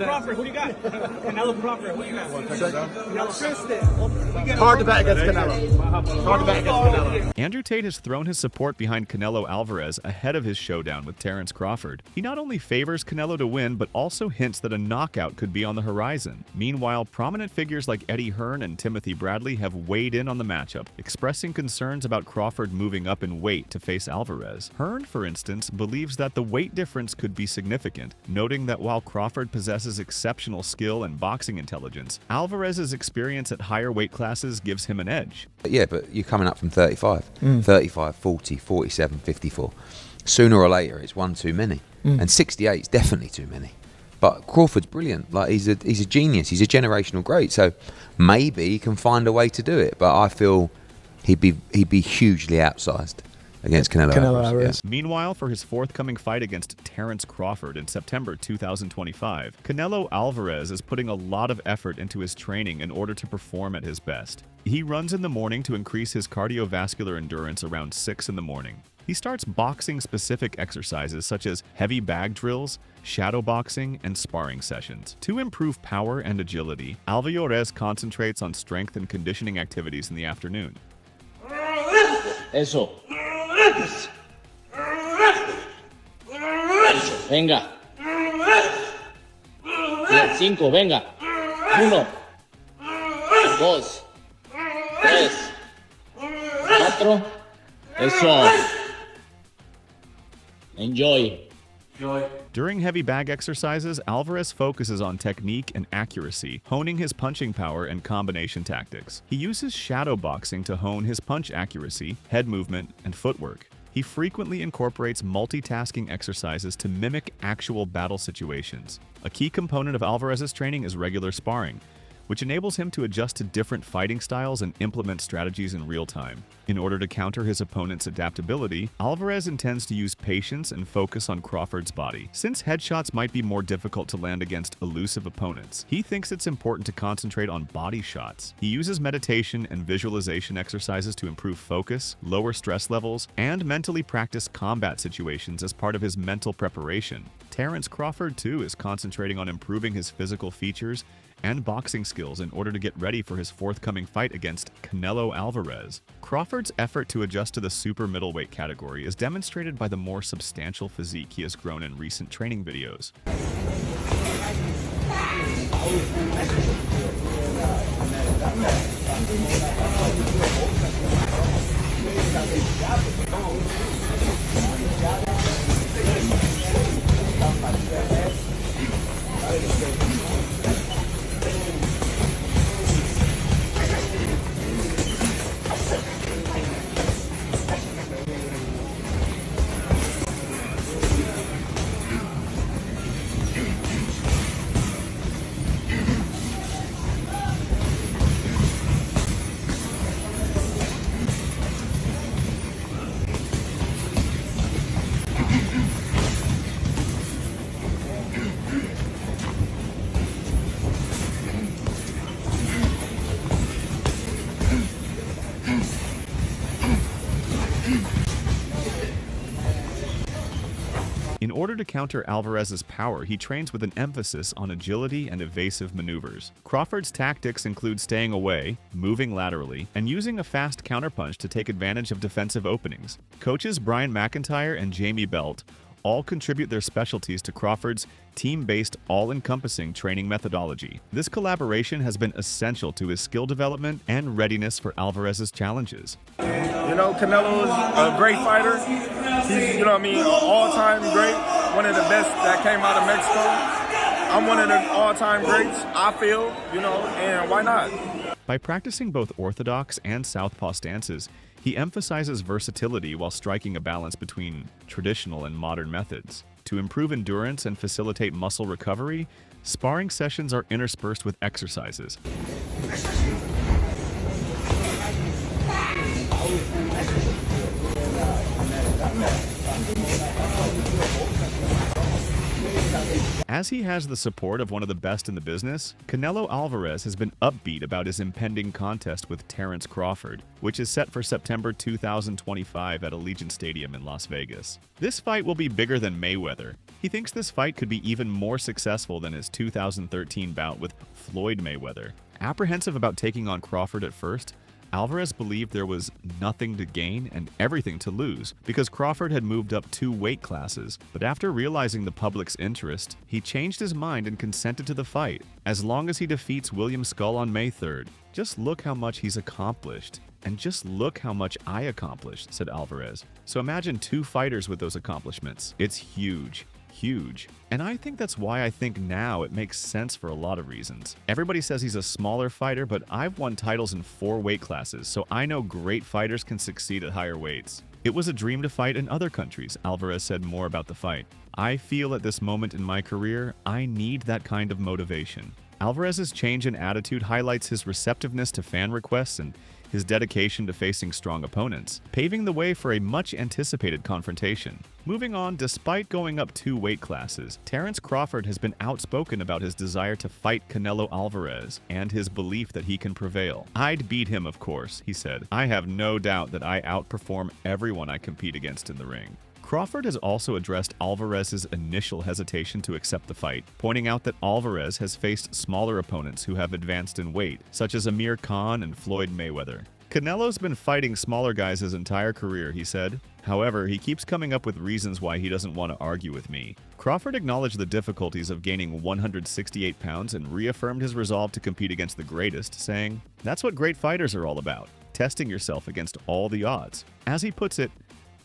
Crawford, who do you got? Canelo Crawford, who do you got? Hard to bet against Canelo. Hard to bet against Canelo. Andrew Tate has thrown his support behind Canelo Alvarez ahead of his showdown with Terence Crawford. He not only favors Canelo to win, but also hints that a knockout could be on the horizon. Meanwhile, prominent figures like Eddie Hearn and Timothy Bradley have weighed in on the matchup, expressing concerns about Crawford moving up in weight to face Alvarez. Hearn, for instance, believes that the weight difference could be significant, noting that while Crawford possesses exceptional skill and boxing intelligence, Alvarez's experience at higher weight classes gives him an edge. Yeah, but you're coming up from 35, 35, 40, 47, 54. Sooner or later, it's one too many. And 68 is definitely too many. But Crawford's brilliant. Like he's a genius. He's a generational great. So maybe he can find a way to do it. But I feel he'd be hugely outsized against Canelo Alvarez. Yeah. Meanwhile, for his forthcoming fight against Terence Crawford in September 2025, Canelo Alvarez is putting a lot of effort into his training in order to perform at his best. He runs in the morning to increase his cardiovascular endurance around 6 in the morning. He starts boxing-specific exercises such as heavy bag drills, shadow boxing, and sparring sessions. To improve power and agility, Alvarez concentrates on strength and conditioning activities in the afternoon. Eso. Venga. 5, venga. 1, 2, 3, 4. Eso. Enjoy. During heavy bag exercises, Alvarez focuses on technique and accuracy, honing his punching power and combination tactics. He uses shadow boxing to hone his punch accuracy, head movement, and footwork. He frequently incorporates multitasking exercises to mimic actual battle situations. A key component of Alvarez's training is regular sparring, which enables him to adjust to different fighting styles and implement strategies in real time. In order to counter his opponent's adaptability, Alvarez intends to use patience and focus on Crawford's body. Since headshots might be more difficult to land against elusive opponents, he thinks it's important to concentrate on body shots. He uses meditation and visualization exercises to improve focus, lower stress levels, and mentally practice combat situations as part of his mental preparation. Terence Crawford, too, is concentrating on improving his physical features and boxing skills in order to get ready for his forthcoming fight against Canelo Alvarez. Crawford's effort to adjust to the super middleweight category is demonstrated by the more substantial physique he has grown in recent training videos. In order to counter Alvarez's power, he trains with an emphasis on agility and evasive maneuvers. Crawford's tactics include staying away, moving laterally, and using a fast counterpunch to take advantage of defensive openings. Coaches Brian McIntyre and Jamie Belt all contribute their specialties to Crawford's team-based, all-encompassing training methodology. This collaboration has been essential to his skill development and readiness for Alvarez's challenges. You know, Canelo is a great fighter. He's, you know what I mean, all-time great, one of the best that came out of Mexico. I'm one of the all-time greats, I feel, you know, and why not? By practicing both orthodox and southpaw stances, he emphasizes versatility while striking a balance between traditional and modern methods. To improve endurance and facilitate muscle recovery, sparring sessions are interspersed with exercises. As he has the support of one of the best in the business, Canelo Alvarez has been upbeat about his impending contest with Terence Crawford, which is set for September 2025 at Allegiant Stadium in Las Vegas. This fight will be bigger than Mayweather. He thinks this fight could be even more successful than his 2013 bout with Floyd Mayweather. Apprehensive about taking on Crawford at first, Alvarez believed there was nothing to gain and everything to lose because Crawford had moved up 2 weight classes, but after realizing the public's interest, he changed his mind and consented to the fight, as long as he defeats William Skull on May 3rd. Just look how much he's accomplished. And just look how much I accomplished, said Alvarez. So imagine 2 fighters with those accomplishments. It's huge. Huge. And I think that's why I think now it makes sense for a lot of reasons. Everybody says he's a smaller fighter, but I've won titles in 4 weight classes, so I know great fighters can succeed at higher weights. It was a dream to fight in other countries, Alvarez said more about the fight. I feel at this moment in my career, I need that kind of motivation. Alvarez's change in attitude highlights his receptiveness to fan requests and his dedication to facing strong opponents, paving the way for a much-anticipated confrontation. Moving on, despite going up 2 weight classes, Terence Crawford has been outspoken about his desire to fight Canelo Alvarez and his belief that he can prevail. "I'd beat him, of course," he said. "I have no doubt that I outperform everyone I compete against in the ring." Crawford has also addressed Alvarez's initial hesitation to accept the fight, pointing out that Alvarez has faced smaller opponents who have advanced in weight, such as Amir Khan and Floyd Mayweather. "Canelo's been fighting smaller guys his entire career," he said. "However, he keeps coming up with reasons why he doesn't want to argue with me." Crawford acknowledged the difficulties of gaining 168 pounds and reaffirmed his resolve to compete against the greatest, saying, "That's what great fighters are all about, testing yourself against all the odds." As he puts it,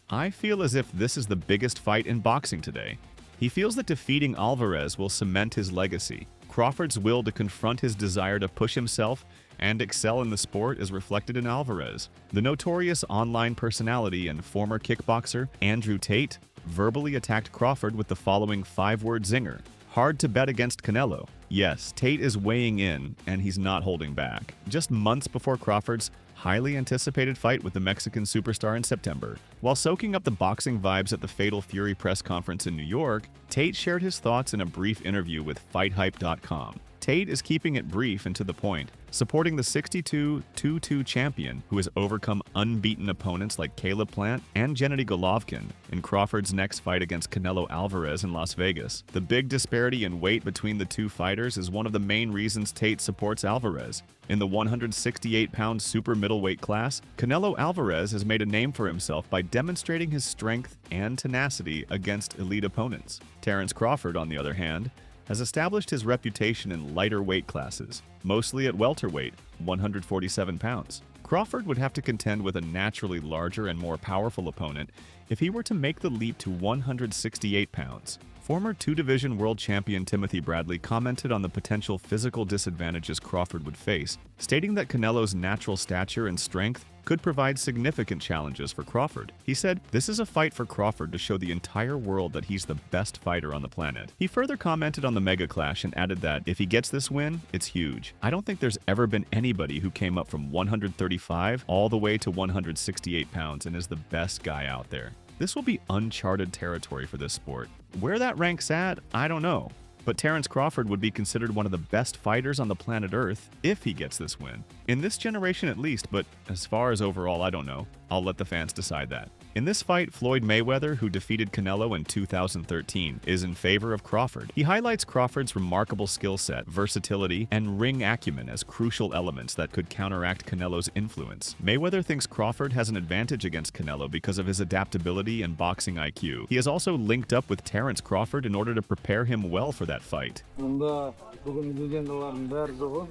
"I feel as if this is the biggest fight in boxing today." He feels that defeating Alvarez will cement his legacy. Crawford's will to confront his desire to push himself and excel in the sport is reflected in Alvarez. The notorious online personality and former kickboxer Andrew Tate verbally attacked Crawford with the following 5-word zinger: "Hard to bet against Canelo." Yes, Tate is weighing in, and he's not holding back. Just months before Crawford's highly anticipated fight with the Mexican superstar in September. While soaking up the boxing vibes at the Fatal Fury press conference in New York, Tate shared his thoughts in a brief interview with FightHype.com. Tate is keeping it brief and to the point, supporting the 62-22 champion who has overcome unbeaten opponents like Caleb Plant and Gennady Golovkin in Crawford's next fight against Canelo Alvarez in Las Vegas. The big disparity in weight between the 2 fighters is one of the main reasons Tate supports Alvarez. In the 168-pound super middleweight class, Canelo Alvarez has made a name for himself by demonstrating his strength and tenacity against elite opponents. Terence Crawford, on the other hand, has established his reputation in lighter weight classes, mostly at welterweight, 147 pounds. Crawford would have to contend with a naturally larger and more powerful opponent if he were to make the leap to 168 pounds. Former 2-division world champion Timothy Bradley commented on the potential physical disadvantages Crawford would face, stating that Canelo's natural stature and strength could provide significant challenges for Crawford. He said, "This is a fight for Crawford to show the entire world that he's the best fighter on the planet." He further commented on the mega clash and added that if he gets this win, it's huge. "I don't think there's ever been anybody who came up from 135 all the way to 168 pounds and is the best guy out there. This will be uncharted territory for this sport. Where that ranks at, I don't know. But Terence Crawford would be considered one of the best fighters on the planet Earth if he gets this win. In this generation at least, but as far as overall, I don't know. I'll let the fans decide that." In this fight, Floyd Mayweather, who defeated Canelo in 2013, is in favor of Crawford. He highlights Crawford's remarkable skill set, versatility, and ring acumen as crucial elements that could counteract Canelo's influence. Mayweather thinks Crawford has an advantage against Canelo because of his adaptability and boxing IQ. He has also linked up with Terence Crawford in order to prepare him well for that fight. Bunda bugün legendaların bäri jogu.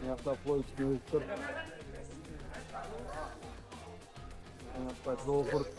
Ýakda Floyd Mayweather. Ýakda Crawford.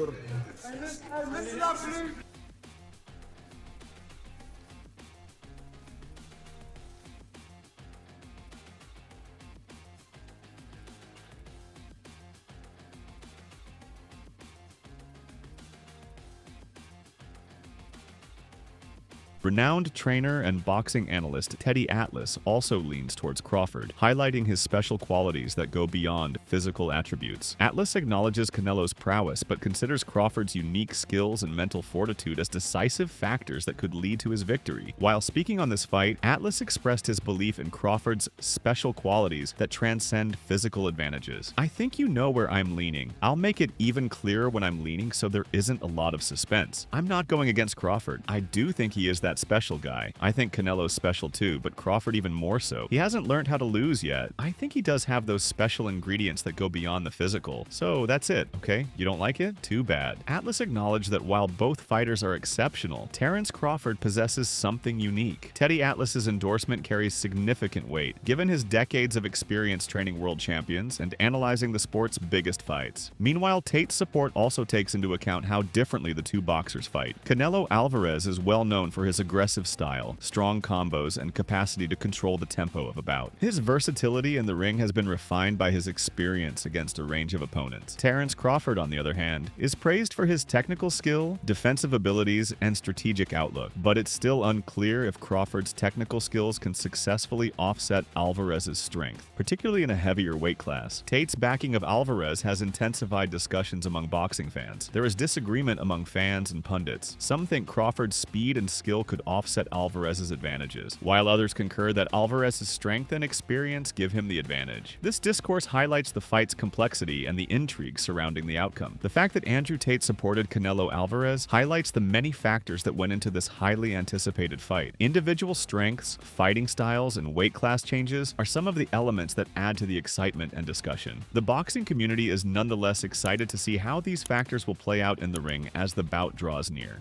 Renowned trainer and boxing analyst Teddy Atlas also leans towards Crawford, highlighting his special qualities that go beyond physical attributes. Atlas acknowledges Canelo's prowess, but considers Crawford's unique skills and mental fortitude as decisive factors that could lead to his victory. While speaking on this fight, Atlas expressed his belief in Crawford's special qualities that transcend physical advantages. I think you know where I'm leaning. I'll make it even clearer when I'm leaning so there isn't a lot of suspense. I'm not going against Crawford. I do think he is that special guy. I think Canelo's special too, but Crawford even more so. He hasn't learned how to lose yet. I think he does have those special ingredients that go beyond the physical. So that's it, okay? You don't like it? Too bad. Atlas acknowledged that while both fighters are exceptional, Terence Crawford possesses something unique. Teddy Atlas's endorsement carries significant weight, given his decades of experience training world champions and analyzing the sport's biggest fights. Meanwhile, Tate's support also takes into account how differently the two boxers fight. Canelo Alvarez is well known for his aggressive style, strong combos, and capacity to control the tempo of a bout. His versatility in the ring has been refined by his experience against a range of opponents. Terence Crawford, on the other hand, is praised for his technical skill, defensive abilities, and strategic outlook, but it's still unclear if Crawford's technical skills can successfully offset Alvarez's strength, particularly in a heavier weight class. Tate's backing of Alvarez has intensified discussions among boxing fans. There is disagreement among fans and pundits. Some think Crawford's speed and skill could offset Alvarez's advantages, while others concur that Alvarez's strength and experience give him the advantage. This discourse highlights the fight's complexity and the intrigue surrounding the outcome. The fact that Andrew Tate supported Canelo Alvarez highlights the many factors that went into this highly anticipated fight. Individual strengths, fighting styles, and weight class changes are some of the elements that add to the excitement and discussion. The boxing community is nonetheless excited to see how these factors will play out in the ring as the bout draws near.